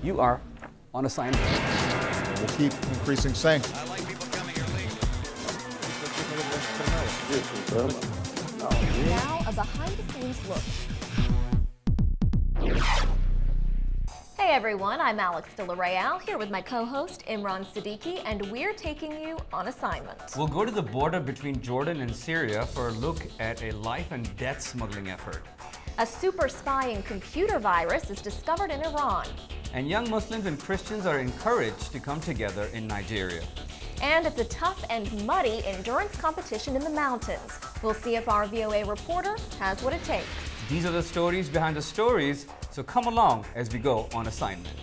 you are on assignment. We'll keep increasing sanctions. I like people coming early. Now, a behind-the-scenes look. Hey everyone, I'm Alex Pena, here with my co-host Imran Siddiqui, and we're taking you on assignment. We'll go to the border between Jordan and Syria for a look at a life and death smuggling effort. A super spying computer virus is discovered in Iran. And young Muslims and Christians are encouraged to come together in Nigeria. And it's a tough and muddy endurance competition in the mountains. We'll see if our VOA reporter has what it takes. These are the stories behind the stories, so come along as we go on assignment.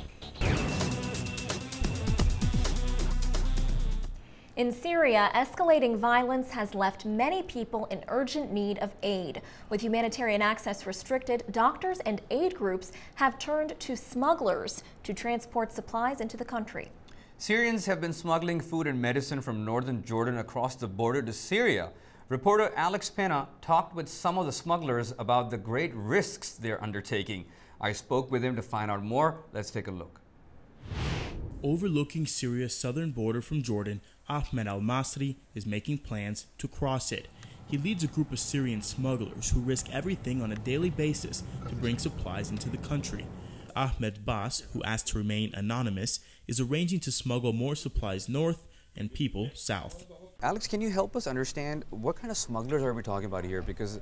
In Syria, escalating violence has left many people in urgent need of aid. With humanitarian access restricted, doctors and aid groups have turned to smugglers to transport supplies into the country. Syrians have been smuggling food and medicine from northern Jordan across the border to Syria. Reporter Alex Pena talked with some of the smugglers about the great risks they're undertaking. I spoke with him to find out more. Let's take a look. Overlooking Syria's southern border from Jordan, Ahmed al-Masri is making plans to cross it. He leads a group of Syrian smugglers who risk everything on a daily basis to bring supplies into the country. Ahmed Bas, who asked to remain anonymous, is arranging to smuggle more supplies north and people south. Alex, can you help us understand what kind of smugglers are we talking about here? Because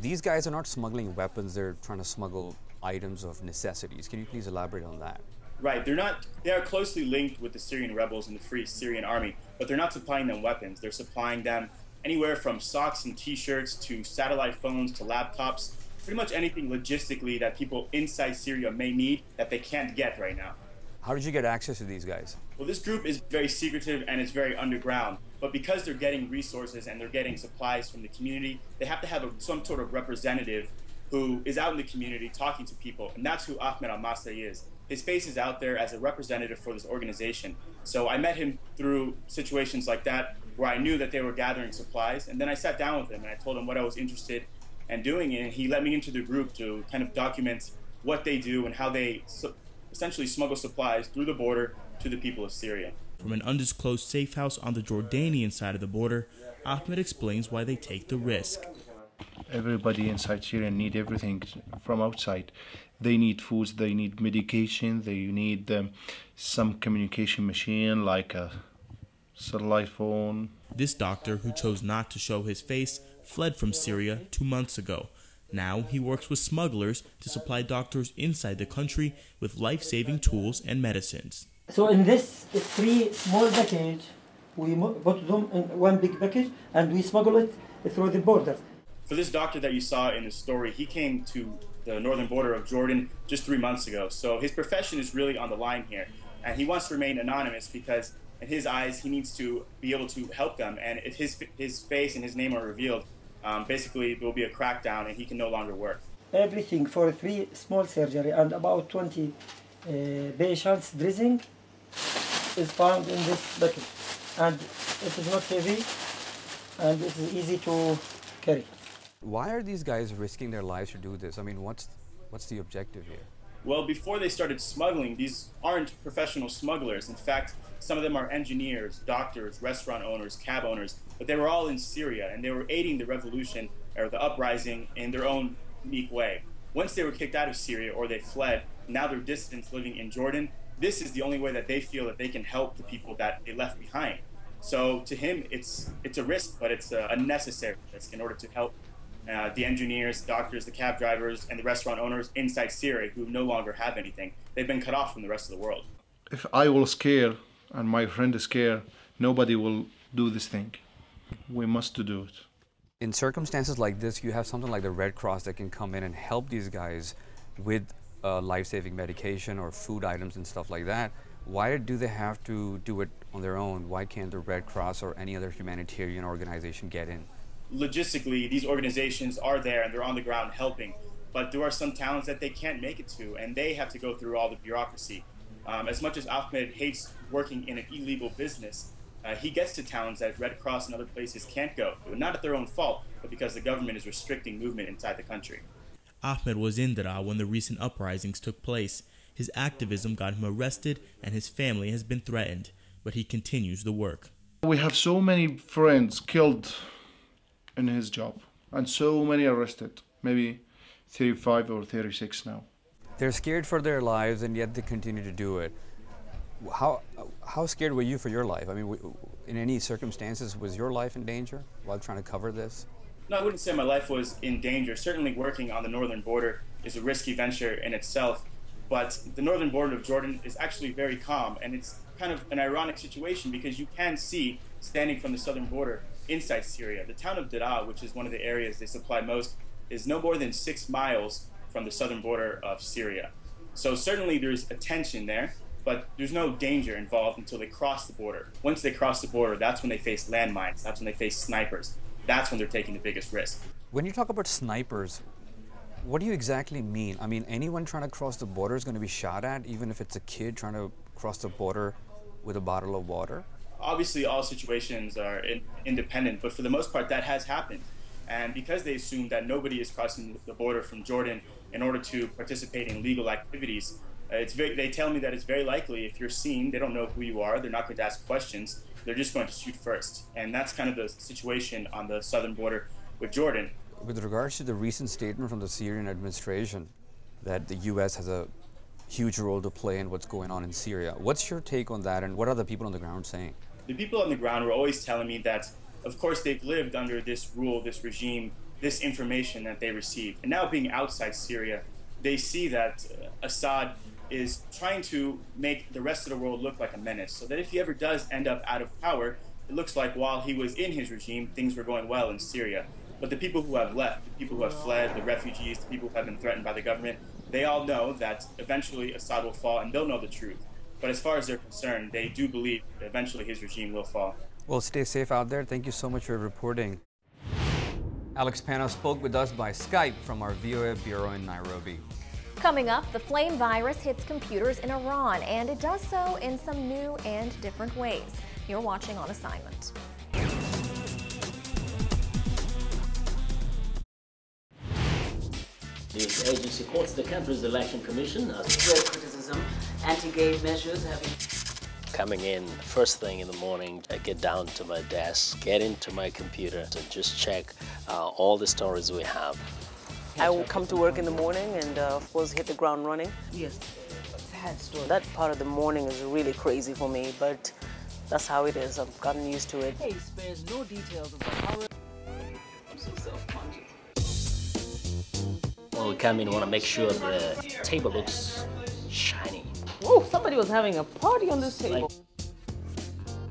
these guys are not smuggling weapons, they're trying to smuggle items of necessities. Can you please elaborate on that? Right, they are closely linked with the Syrian rebels and the Free Syrian Army, but they're not supplying them weapons. They're supplying them anywhere from socks and t-shirts to satellite phones to laptops, pretty much anything logistically that people inside Syria may need that they can't get right now. How did you get access to these guys? Well, this group is very secretive and it's very underground, but because they're getting resources and they're getting supplies from the community, they have to have some sort of representative who is out in the community talking to people, and that's who Ahmed al-Masri is. His face is out there as a representative for this organization. So I met him through situations like that where I knew that they were gathering supplies, and then I sat down with him and I told him what I was interested in doing, and he let me into the group to kind of document what they do and how they essentially smuggle supplies through the border to the people of Syria. From an undisclosed safe house on the Jordanian side of the border, Ahmed explains why they take the risk. Everybody inside Syria need everything from outside. They need foods, they need medication, they need some communication machine like a satellite phone. This doctor, who chose not to show his face, fled from Syria 2 months ago. Now he works with smugglers to supply doctors inside the country with life-saving tools and medicines. So in this 3 small package, we put them in one big package and we smuggle it through the border. For this doctor that you saw in the story, he came to the northern border of Jordan just 3 months ago. So his profession is really on the line here. And he wants to remain anonymous because in his eyes, he needs to be able to help them. And if his face and his name are revealed, basically there will be a crackdown and he can no longer work. Everything for 3 small surgery and about 20 patients dressing is found in this bucket. And it is not heavy and it is easy to carry. Why are these guys risking their lives to do this? I mean, what's the objective here? Well, before they started smuggling, these aren't professional smugglers. In fact, some of them are engineers, doctors, restaurant owners, cab owners, but they were all in Syria and they were aiding the revolution or the uprising in their own unique way. Once they were kicked out of Syria or they fled, now they're dissidents living in Jordan. This is the only way that they feel that they can help the people that they left behind. So to him, it's a risk, but it's a necessary risk in order to help the engineers, doctors, the cab drivers, and the restaurant owners inside Syria who no longer have anything. They've been cut off from the rest of the world. If I will scare and my friend is scared, nobody will do this thing. We must do it. In circumstances like this, you have something like the Red Cross that can come in and help these guys with life-saving medication or food items and stuff like that. Why do they have to do it on their own? Why can't the Red Cross or any other humanitarian organization get in? Logistically, these organizations are there and they're on the ground helping, but there are some towns that they can't make it to and they have to go through all the bureaucracy. As much as Ahmed hates working in an illegal business, he gets to towns that Red Cross and other places can't go, not at their own fault, but because the government is restricting movement inside the country. Ahmed was in Daraa when the recent uprisings took place. His activism got him arrested and his family has been threatened, but he continues the work. We have so many friends killed in his job and so many arrested, maybe 35 or 36 now. They're scared for their lives and yet they continue to do it. How scared were you for your life? I mean, in any circumstances, was your life in danger while trying to cover this? No, I wouldn't say my life was in danger. Certainly working on the northern border is a risky venture in itself, but the northern border of Jordan is actually very calm, and it's kind of an ironic situation because you can see, standing from the southern border inside Syria, the town of Daraa, which is one of the areas they supply most, is no more than 6 miles from the southern border of Syria. So certainly there's a tension there, but there's no danger involved until they cross the border. Once they cross the border, that's when they face landmines, that's when they face snipers. That's when they're taking the biggest risk. When you talk about snipers, what do you exactly mean? I mean, anyone trying to cross the border is going to be shot at, even if it's a kid trying to cross the border with a bottle of water? Obviously, all situations are independent, but for the most part, that has happened. And because they assume that nobody is crossing the border from Jordan in order to participate in legal activities, they tell me that it's very likely if you're seen, they don't know who you are, they're not going to ask questions, they're just going to shoot first. And that's kind of the situation on the southern border with Jordan. With regards to the recent statement from the Syrian administration that the U.S. has a huge role to play in what's going on in Syria, what's your take on that and what are the people on the ground saying? The people on the ground were always telling me that, of course, they've lived under this rule, this regime, this information that they received. And now being outside Syria, they see that Assad is trying to make the rest of the world look like a menace, so that if he ever does end up out of power, it looks like while he was in his regime, things were going well in Syria. But the people who have left, the people who have fled, the refugees, the people who have been threatened by the government, they all know that eventually Assad will fall and they'll know the truth. But as far as they're concerned, they do believe that eventually his regime will fall. Well, stay safe out there. Thank you so much for reporting. Alex Pena spoke with us by Skype from our VOA bureau in Nairobi. Coming up, the flame virus hits computers in Iran, and it does so in some new and different ways. You're watching On Assignment. The agency quotes the country's election commission as spread criticism, anti-gay measures have been... Coming in first thing in the morning, I get down to my desk, get into my computer to just check all the stories we have. I will come to work in the morning and, of course, hit the ground running. Yes, sad story. That part of the morning is really crazy for me, but that's how it is. I've gotten used to it. Hey, spares no details of how... I'm so self-conscious. When we come in, we want to make sure the table looks shiny. Oh, somebody was having a party on this table.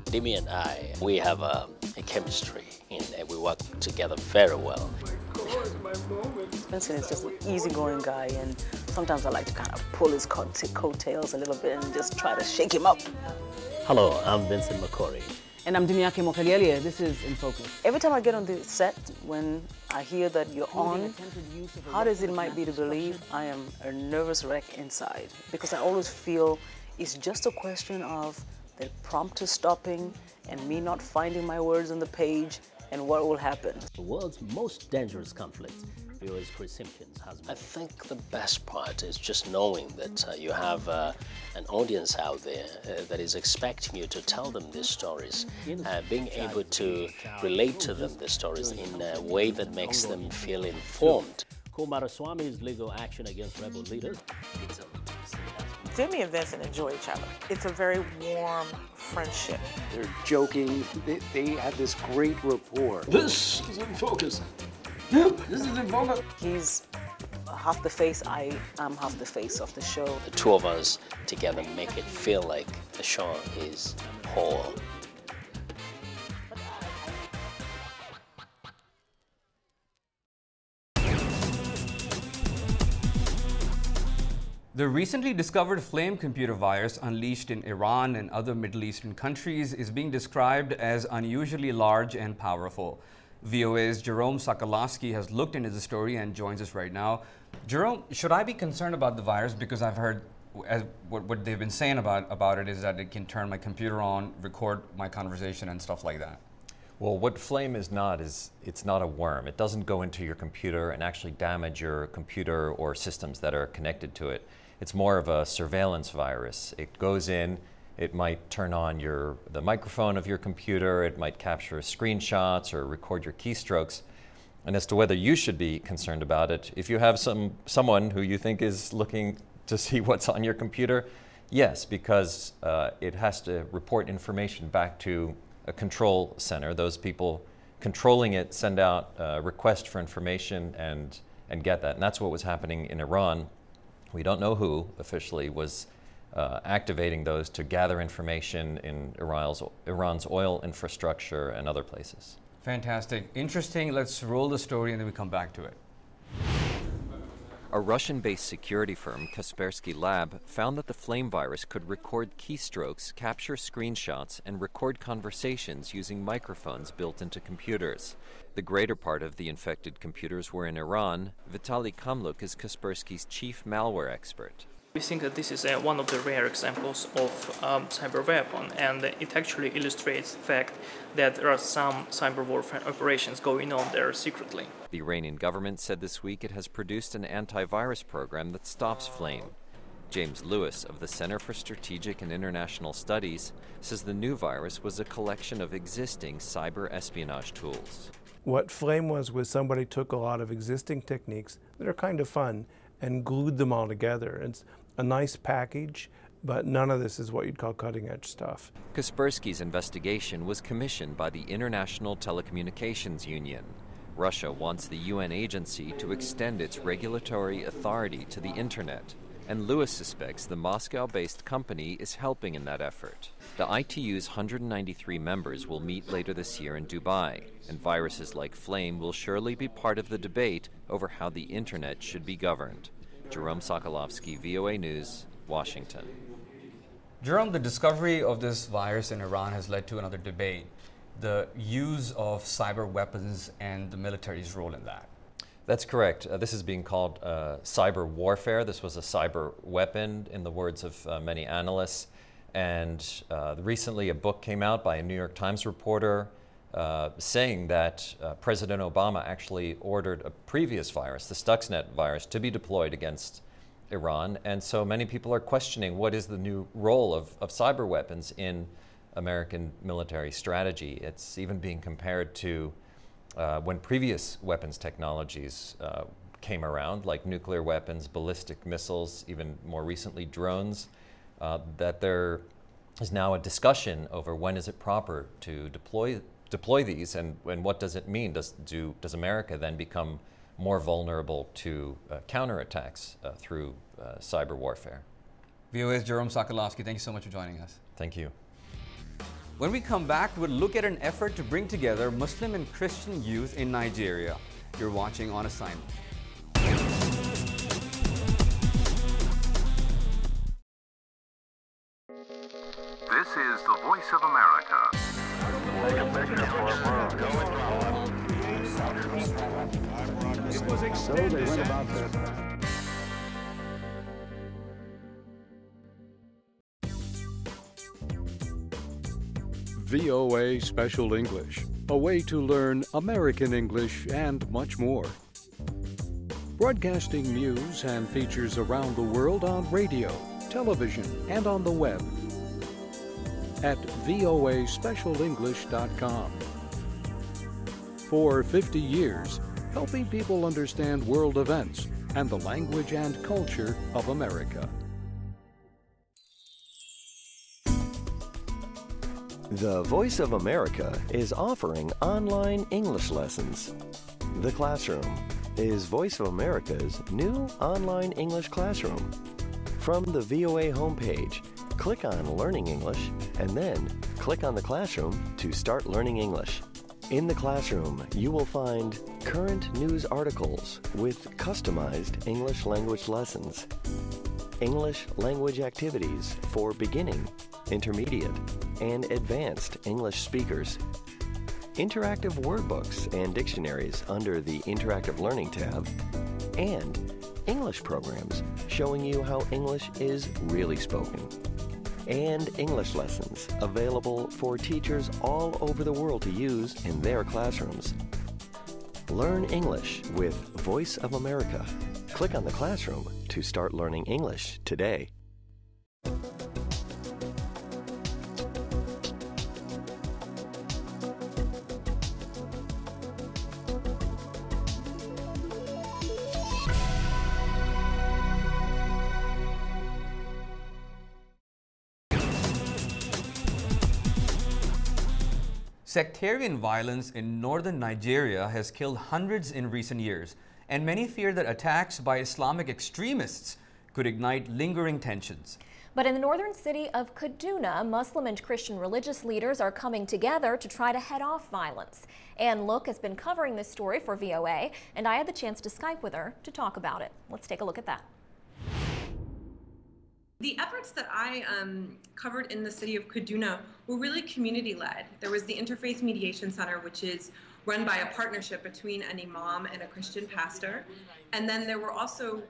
Dimi and I, we have a chemistry, and we work together very well. Vincent is just an easygoing guy, and sometimes I like to kind of pull his coattails a little bit and just try to shake him up. Hello, I'm Vincent McCory. And I'm Dimiake Mokalialia. This is In Focus. Every time I get on the set, when I hear that you're on, hard as it might be to believe, I am a nervous wreck inside, because I always feel it's just a question of the prompter stopping and me not finding my words on the page and what will happen. The world's most dangerous conflict. VOA's Chris Simpkins has... I think the best part is just knowing that you have an audience out there that is expecting you to tell them these stories, being able to relate to them these stories in a way that makes them feel informed. Kumaraswamy's legal action against rebel leaders. Demi and Vincent enjoy each other. It's a very warm friendship. They're joking. They have this great rapport. This is In Focus. This is In Focus. He's half the face, I am half the face of the show. The two of us together make it feel like the show is whole. The recently discovered flame computer virus unleashed in Iran and other Middle Eastern countries is being described as unusually large and powerful. VOA's Jerome Socolovsky has looked into the story and joins us right now. Jerome, should I be concerned about the virus? Because I've heard what they've been saying about it is that it can turn my computer on, record my conversation and stuff like that. Well, what flame is it's not a worm. It doesn't go into your computer and actually damage your computer or systems that are connected to it. It's more of a surveillance virus. It goes in, it might turn on the microphone of your computer, it might capture screenshots or record your keystrokes. And as to whether you should be concerned about it, if you have someone who you think is looking to see what's on your computer, yes, because it has to report information back to a control center. Those people controlling it send out a request for information and get that. And that's what was happening in Iran. We don't know who officially was activating those to gather information in Iran's oil infrastructure and other places. Fantastic. Interesting. Let's roll the story and then we come back to it. A Russian-based security firm, Kaspersky Lab, found that the flame virus could record keystrokes, capture screenshots, and record conversations using microphones built into computers. The greater part of the infected computers were in Iran. Vitaly Kamluk is Kaspersky's chief malware expert. We think that this is one of the rare examples of cyber weapon, and it actually illustrates the fact that there are some cyber warfare operations going on there secretly. The Iranian government said this week it has produced an antivirus program that stops flame. James Lewis of the Center for Strategic and International Studies says the new virus was a collection of existing cyber espionage tools. What flame was somebody took a lot of existing techniques that are kind of fun and glued them all together. It's a nice package, but none of this is what you'd call cutting-edge stuff. Kaspersky's investigation was commissioned by the International Telecommunications Union. Russia wants the UN agency to extend its regulatory authority to the Internet, and Lewis suspects the Moscow-based company is helping in that effort. The ITU's 193 members will meet later this year in Dubai, and viruses like flame will surely be part of the debate over how the Internet should be governed. Jerome Socolovsky, VOA News, Washington. Jerome, the discovery of this virus in Iran has led to another debate, the use of cyber weapons and the military's role in that. That's correct. This is being called cyber warfare. This was a cyber weapon, in the words of many analysts. And recently a book came out by a New York Times reporter saying that President Obama actually ordered a previous virus, the Stuxnet virus, to be deployed against Iran. And so many people are questioning what is the new role of cyber weapons in American military strategy. It's even being compared to when previous weapons technologies came around, like nuclear weapons, ballistic missiles, even more recently drones, that there is now a discussion over when is it proper to deploy these, and what does it mean? Does America then become more vulnerable to counterattacks through cyber warfare? VOA's Jerome Socolovsky, thank you so much for joining us. Thank you. When we come back, we'll look at an effort to bring together Muslim and Christian youth in Nigeria. You're watching On Assignment. This is the Voice of America. So they went about their... VOA Special English, a way to learn American English and much more. Broadcasting news and features around the world on radio, television, and on the web at voaspecialenglish.com. For 50 years, helping people understand world events and the language and culture of America. The Voice of America is offering online English lessons. The Classroom is Voice of America's new online English classroom. From the VOA homepage, click on Learning English and then click on the Classroom to start learning English. In the Classroom, you will find current news articles with customized English language lessons, English language activities for beginning, intermediate, and advanced English speakers, interactive word books and dictionaries under the Interactive Learning tab, and English programs showing you how English is really spoken, and English lessons available for teachers all over the world to use in their classrooms. Learn English with Voice of America. Click on the classroom to start learning English today. Sectarian violence in northern Nigeria has killed hundreds in recent years, and many fear that attacks by Islamic extremists could ignite lingering tensions. But in the northern city of Kaduna, Muslim and Christian religious leaders are coming together to try to head off violence. Ann Look has been covering this story for VOA, and I had the chance to Skype with her to talk about it. Let's take a look at that. The efforts that I covered in the city of Kaduna were really community-led. There was the Interfaith Mediation Center, which is run by a partnership between an imam and a Christian pastor. And then there were also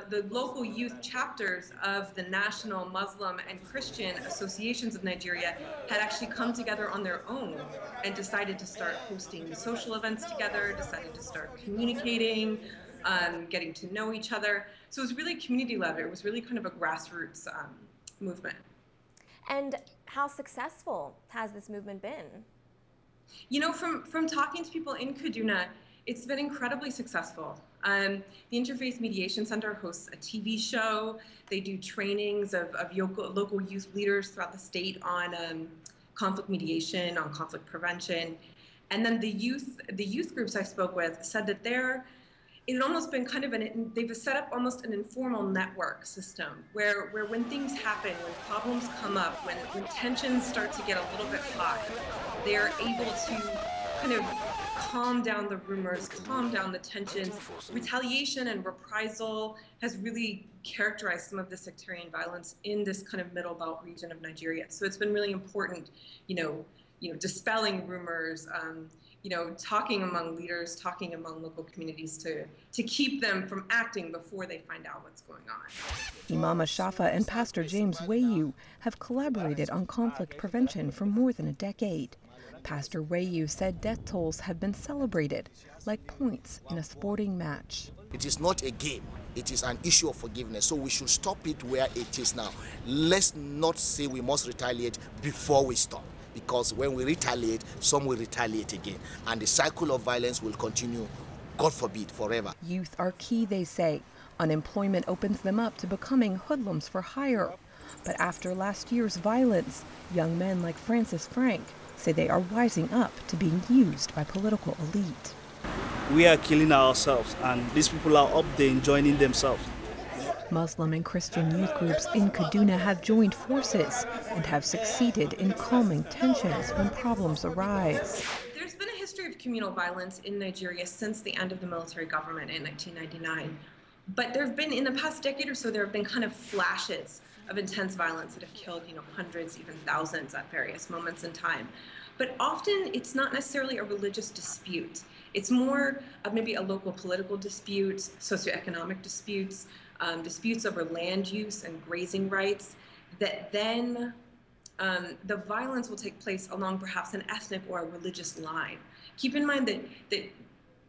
the local youth chapters of the national Muslim and Christian associations of Nigeria had actually come together on their own and decided to start hosting social events together, decided to start communicating, getting to know each other. So it was really community-led. It was really kind of a grassroots movement. And how successful has this movement been? You know, from talking to people in Kaduna, it's been incredibly successful. The Interfaith Mediation Center hosts a TV show. They do trainings of local youth leaders throughout the state on conflict mediation, on conflict prevention. And then the youth groups I spoke with said that it had almost been kind of they've set up almost an informal network system where when things happen, when problems come up, when tensions start to get a little bit hot, they're able to kind of calm down the rumors, calm down the tensions. Retaliation and reprisal has really characterized some of the sectarian violence in this kind of middle belt region of Nigeria. So it's been really important, dispelling rumors, talking among leaders, talking among local communities to keep them from acting before they find out what's going on. Imam Ashafa and Pastor James Wayu have collaborated on conflict prevention for more than a decade. Pastor Wayu said death tolls have been celebrated like points in a sporting match. It is not a game. It is an issue of forgiveness. So we should stop it where it is now. Let's not say we must retaliate before we stop. Because when we retaliate, some will retaliate again. And the cycle of violence will continue, God forbid, forever. Youth are key, they say. Unemployment opens them up to becoming hoodlums for hire. But after last year's violence, young men like Francis Frank say they are wising up to being used by political elite. We are killing ourselves, and these people are up there enjoying themselves. Muslim and Christian youth groups in Kaduna have joined forces and have succeeded in calming tensions when problems arise. There's been a history of communal violence in Nigeria since the end of the military government in 1999. But there have been, in the past decade or so, there have been kind of flashes of intense violence that have killed, hundreds, even thousands at various moments in time. But often it's not necessarily a religious dispute. It's more of maybe a local political dispute, socioeconomic disputes, disputes over land use and grazing rights, that then the violence will take place along perhaps an ethnic or a religious line. Keep in mind that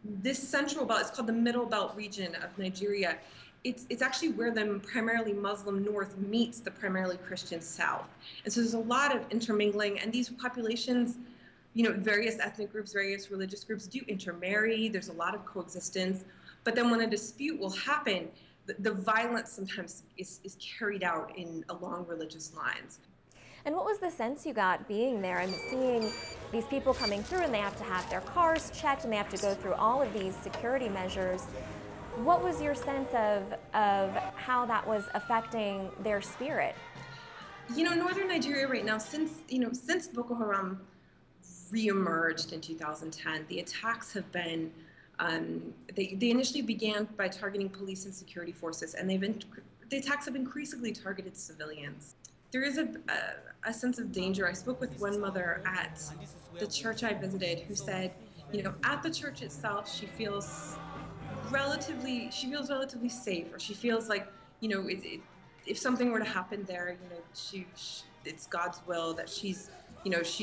this central belt, it's called the middle belt region of Nigeria, it's actually where the primarily Muslim north meets the primarily Christian south. And so there's a lot of intermingling, and these populations, various ethnic groups, various religious groups do intermarry, there's a lot of coexistence, but then when a dispute will happen, the violence sometimes is carried out along religious lines. And what was the sense you got being there and seeing these people coming through, and they have to have their cars checked and they have to go through all of these security measures? What was your sense of how that was affecting their spirit? Northern Nigeria right now, since Boko Haram reemerged in 2010, the attacks have been they initially began by targeting police and security forces, and the attacks have increasingly targeted civilians. There is a sense of danger. I spoke with one mother at the church I visited who said, at the church itself, she feels relatively safe, or she feels like, if something were to happen there, it's God's will that she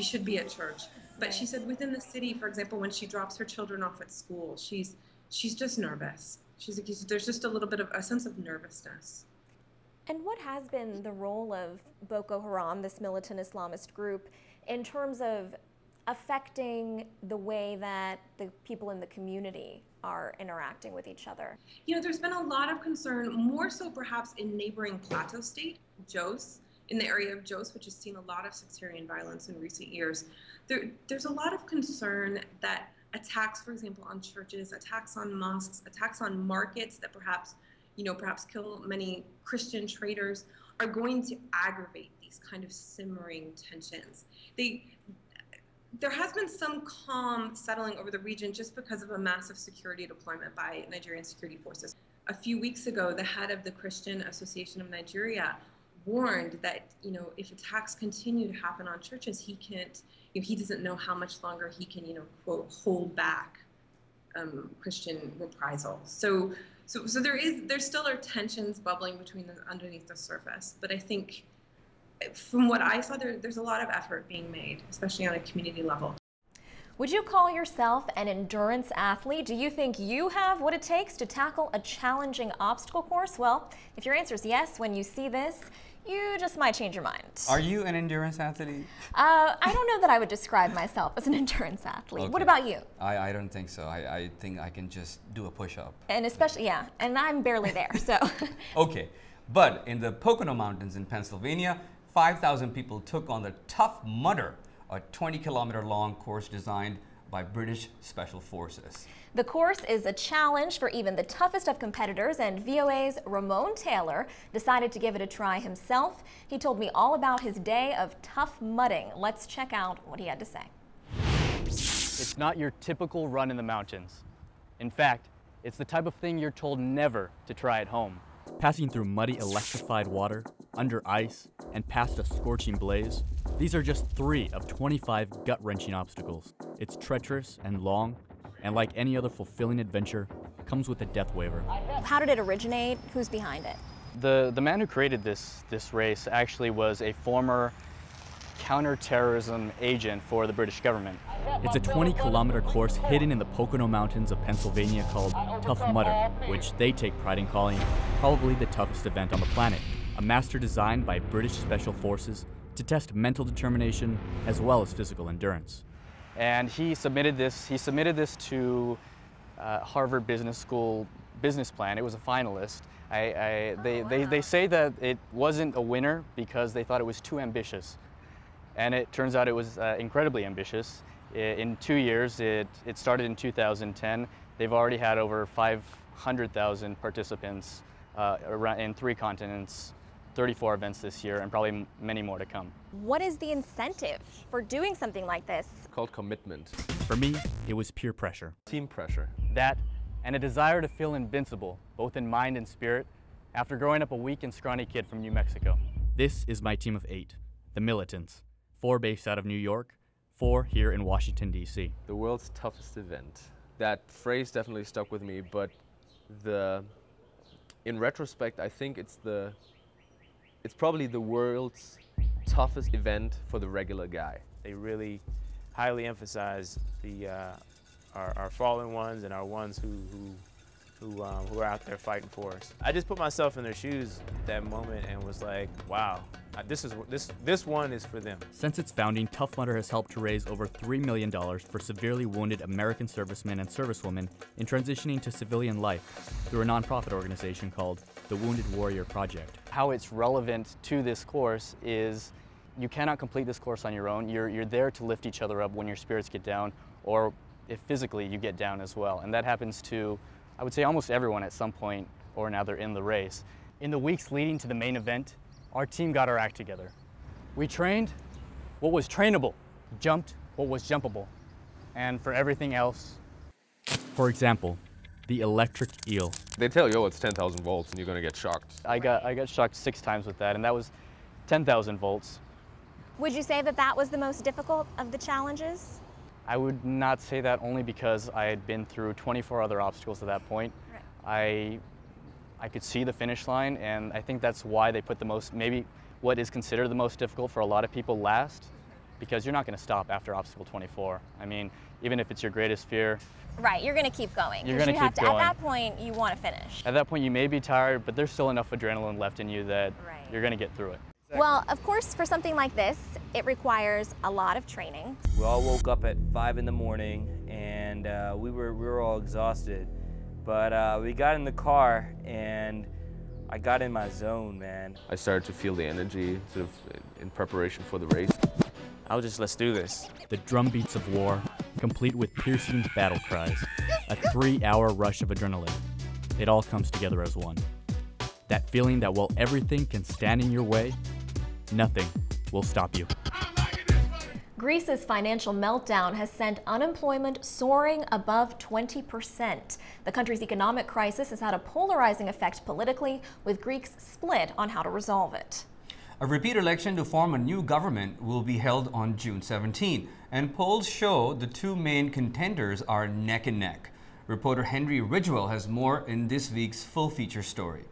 should be at church. But she said within the city, for example, when she drops her children off at school, she's just nervous. There's just a little bit of a sense of nervousness. And what has been the role of Boko Haram, this militant Islamist group, in terms of affecting the way that the people in the community are interacting with each other? You know, there's been a lot of concern, more so perhaps in neighboring Plateau State, Jos, in the area of Jos, which has seen a lot of sectarian violence in recent years. There's a lot of concern that attacks, for example, on churches, attacks on mosques, attacks on markets that perhaps kill many Christian traders are going to aggravate these kind of simmering tensions. There has been some calm settling over the region just because of a massive security deployment by Nigerian security forces. A few weeks ago, the head of the Christian Association of Nigeria warned that, if attacks continue to happen on churches, he doesn't know how much longer he can, quote, hold back Christian reprisals. So there still are tensions bubbling underneath the surface, but I think from what I saw, there's a lot of effort being made, especially on a community level. Would you call yourself an endurance athlete? Do you think you have what it takes to tackle a challenging obstacle course? Well, if your answer is yes, when you see this, you just might change your mind. Are you an endurance athlete? I don't know that I would describe myself as an endurance athlete. Okay. What about you? I don't think so. I think I can just do a push-up. And especially, yeah, and I'm barely there, so. Okay, but in the Pocono Mountains in Pennsylvania, 5,000 people took on the Tough Mudder, a 20-kilometer-long course designed by British Special Forces. The course is a challenge for even the toughest of competitors, and VOA's Ramon Taylor decided to give it a try himself. He told me all about his day of tough mudding. Let's check out what he had to say. It's not your typical run in the mountains. In fact, it's the type of thing you're told never to try at home. Passing through muddy, electrified water, under ice, and past a scorching blaze, these are just 3 of 25 gut-wrenching obstacles. It's treacherous and long, and like any other fulfilling adventure, comes with a death waiver. How did it originate? Who's behind it? The man who created this race actually was a former counterterrorism agent for the British government. It's a 20-kilometer course hidden in the Pocono Mountains of Pennsylvania called Tough Mudder, which they take pride in calling probably the toughest event on the planet, a master designed by British Special Forces to test mental determination as well as physical endurance. And he submitted this to Harvard Business School business plan. It was a finalist. They say that it wasn't a winner because they thought it was too ambitious. And it turns out it was incredibly ambitious. In 2 years, it started in 2010. They've already had over 500,000 participants in 3 continents, 34 events this year, and probably many more to come. What is the incentive for doing something like this? Called commitment. For me, it was peer pressure. Team pressure. That, and a desire to feel invincible, both in mind and spirit, after growing up a weak and scrawny kid from New Mexico. This is my team of 8, the Militants, 4 based out of New York, 4 here in Washington, D.C. The world's toughest event. That phrase definitely stuck with me, but in retrospect, I think it's probably the world's toughest event for the regular guy. They really highly emphasize our fallen ones and our ones who are out there fighting for us. I just put myself in their shoes at that moment and was like, wow, this one is for them. Since its founding, Tough Mudder has helped to raise over $3 million for severely wounded American servicemen and servicewomen in transitioning to civilian life through a nonprofit organization called the Wounded Warrior Project. How it's relevant to this course is you cannot complete this course on your own. You're there to lift each other up when your spirits get down, or if physically you get down as well. And that happens to, I would say, almost everyone at some point or another in the race. In the weeks leading to the main event, our team got our act together. We trained what was trainable, jumped what was jumpable, and for everything else. For example, the electric eel. They tell you, oh, it's 10,000 volts and you're gonna get shocked. I got shocked 6 times with that, and that was 10,000 volts. Would you say that that was the most difficult of the challenges? I would not say that, only because I had been through 24 other obstacles at that point. Right. I could see the finish line, and I think that's why they put the most, maybe what is considered the most difficult for a lot of people last, because you're not going to stop after obstacle 24. I mean, even if it's your greatest fear. Right, you're going to keep going. You're going to keep going. At that point, you want to finish. At that point, you may be tired, but there's still enough adrenaline left in you that you're going to get through it. Well, of course, for something like this, it requires a lot of training. We all woke up at 5 in the morning, and we were all exhausted. But we got in the car, and I got in my zone, man. I started to feel the energy sort of in preparation for the race. I was just, let's do this. The drum beats of war, complete with piercing battle cries, a 3-hour rush of adrenaline. It all comes together as one. That feeling that while everything can stand in your way, nothing will stop you. Greece's financial meltdown has sent unemployment soaring above 20%. The country's economic crisis has had a polarizing effect politically, with Greeks split on how to resolve it. A repeat election to form a new government will be held on June 17, and polls show the two main contenders are neck and neck. Reporter Henry Ridgwell has more in this week's full-feature story.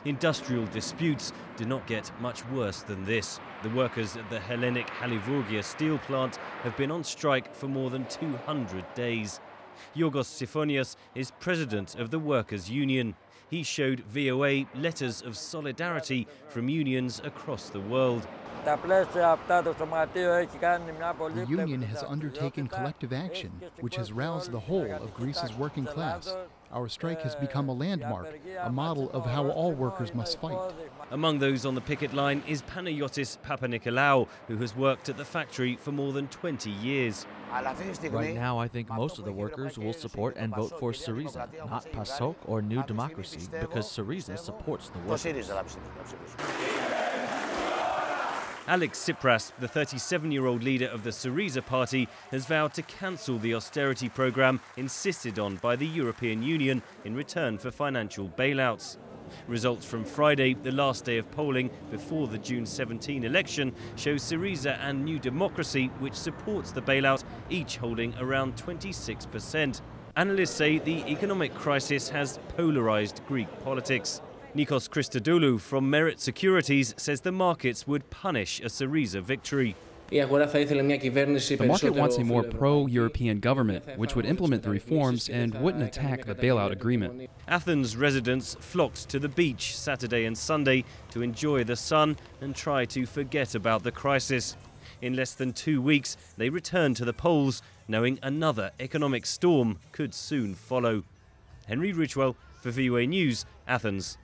Industrial disputes do not get much worse than this. The workers at the Hellenic Halivourgia steel plant have been on strike for more than 200 days. Yorgos Sifonias is president of the Workers' Union. He showed VOA letters of solidarity from unions across the world. The union has undertaken collective action, which has roused the whole of Greece's working class. Our strike has become a landmark, a model of how all workers must fight. Among those on the picket line is Panayotis Papanikolaou, who has worked at the factory for more than 20 years. Right now, I think most of the workers will support and vote for Syriza, not PASOK or New Democracy, because Syriza supports the workers. Alex Tsipras, the 37-year-old leader of the Syriza party, has vowed to cancel the austerity programme insisted on by the European Union in return for financial bailouts. Results from Friday, the last day of polling before the June 17 election, show Syriza and New Democracy, which supports the bailout, each holding around 26%. Analysts say the economic crisis has polarised Greek politics. Nikos Christodoulou from Merit Securities says the markets would punish a Syriza victory. The market wants a more pro-European government, which would implement the reforms and wouldn't attack the bailout agreement. Athens residents flocked to the beach Saturday and Sunday to enjoy the sun and try to forget about the crisis. In less than 2 weeks, they returned to the polls, knowing another economic storm could soon follow. Henry Ridgwell for VOA News, Athens.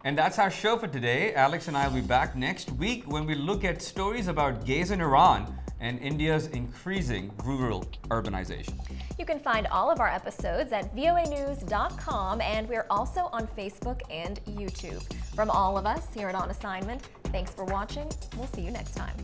And that's our show for today. Alex and I will be back next week when we look at stories about gays in Iran and India's increasing rural urbanization. You can find all of our episodes at voanews.com, and we're also on Facebook and YouTube. From all of us here at On Assignment, thanks for watching. We'll see you next time.